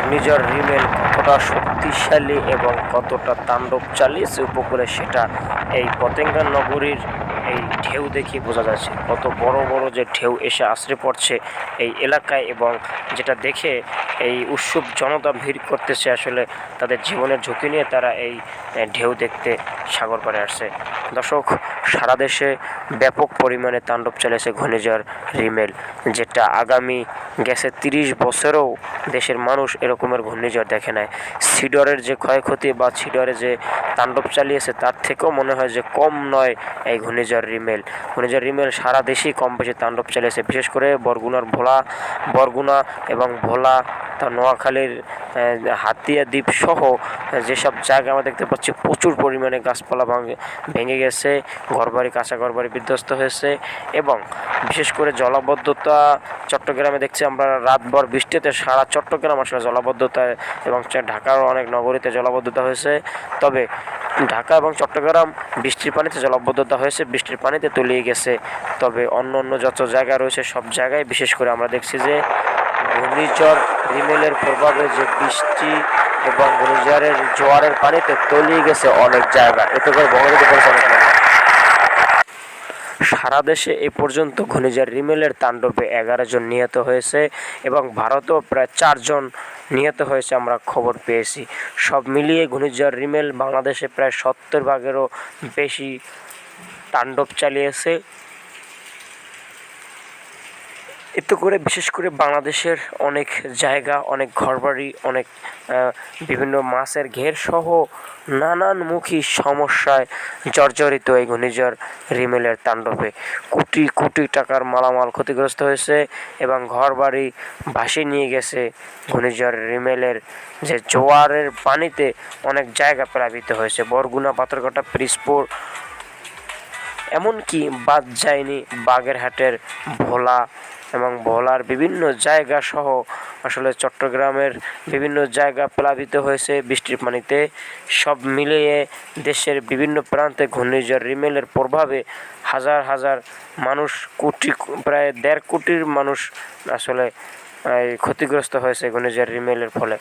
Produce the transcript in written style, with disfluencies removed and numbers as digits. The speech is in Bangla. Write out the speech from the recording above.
ঘূর্ণিঝড় রিমেল কতটা শক্তিশালী এবং কতটা তাণ্ডব চালিয়েছে উপকূলে, সেটা এই পতেঙ্গা নগরীর এই ঢেউ দেখে বোঝা যাচ্ছে। কত বড় বড় যে ঢেউ এসে আছড়ে পড়ছে এই এলাকায়, এবং যেটা দেখে এই উৎসুক জনতা ভিড় করতেছে। আসলে তাদের জীবনের ঝুঁকি নিয়ে তারা এই ঢেউ দেখতে সাগর পাড়ে আসছে। দর্শক, সারা দেশে ব্যাপক পরিমাণে তাণ্ডব চালিয়েছে ঘূর্ণিঝড় রিমেল, যেটা আগামী গেছে 30 বছরেও দেশের মানুষ এরকমের ঘূর্ণিঝড় দেখে নাই। সিডরের যে ক্ষয়ক্ষতি বা সিডরে যে তাণ্ডব চালিয়েছে তার থেকেও মনে হয় যে কম নয় এই ঘূর্ণিঝড় রিমেল। ঘূর্ণিঝড় রিমেল সারা দেশেই কম বেশি তাণ্ডব চালিয়েছে, বিশেষ করে বরগুনা এবং ভোলা, তা নোয়াখালীর হাতিয়া দ্বীপ সহ যেসব জায়গা আমরা দেখতে পাচ্ছি প্রচুর পরিমাণে গাছপালা ভেঙে গেছে, ঘরবাড়ি কাঁচা ঘরবাড়ি বিধ্বস্ত হয়েছে। এবং বিশেষ করে জলাবদ্ধতা চট্টগ্রামে দেখছি আমরা, রাতভর বৃষ্টিতে সারা চট্টগ্রাম আসলে জলাবদ্ধতায়, এবং ঢাকারও অনেক নগরীতে জলাবদ্ধতা হয়েছে। তবে ঢাকা এবং চট্টগ্রাম বৃষ্টির পানিতে জলাবদ্ধতা হয়েছে, বৃষ্টির পানিতে তলিয়ে গেছে। তবে অন্য যত জায়গা রয়েছে সব জায়গায় বিশেষ করে আমরা দেখছি যে ঘূর্ণিঝড় রিমেলের প্রভাবে যে বৃষ্টি এবং ঘূর্ণিঝড়ের জোয়ারের পানিতে তলিয়ে গেছে অনেক জায়গা। এতে করে বঙ্গবন্ধু করেছে অনেক মানুষ। সারা দেশে এ পর্যন্ত ঘূর্ণিঝড় রিমেলের তাণ্ডবে 11 জন নিহত হয়েছে, এবং ভারতেও প্রায় 4 জন নিহত হয়েছে আমরা খবর পেয়েছি। সব মিলিয়ে ঘূর্ণিঝড় রিমেল বাংলাদেশে প্রায় 70 ভাগেরও বেশি তাণ্ডব চালিয়েছে। এতে করে বিশেষ করে বাংলাদেশের অনেক জায়গা, অনেক ঘরবাড়ি, অনেক বিভিন্ন মাছের ঘের সহ নানানমুখী সমস্যায় জর্জরিত এই ঘূর্ণিঝড় রিমেলের তাণ্ডবে। কোটি কোটি টাকার মালামাল ক্ষতিগ্রস্ত হয়েছে, এবং ঘরবাড়ি ভাসিয়ে নিয়ে গেছে ঘূর্ণিঝড় রিমেলের যে জোয়ারের পানিতে অনেক জায়গা প্লাবিত হয়েছে। বরগুনা, পাথরঘাটা, পিরোজপুর, এমনকি বাদ যায়নি বাগেরহাটের ভোলা এবং ভোলার বিভিন্ন জায়গা সহ আসলে চট্টগ্রামের বিভিন্ন জায়গা প্লাবিত হয়েছে বৃষ্টির পানিতে। সব মিলিয়ে দেশের বিভিন্ন প্রান্তে ঘূর্ণিঝড় রিমেলের প্রভাবে হাজার হাজার মানুষ, প্রায় 1.5 কোটির মানুষ আসলে ক্ষতিগ্রস্ত হয়েছে ঘূর্ণিঝড় রিমেলের ফলে।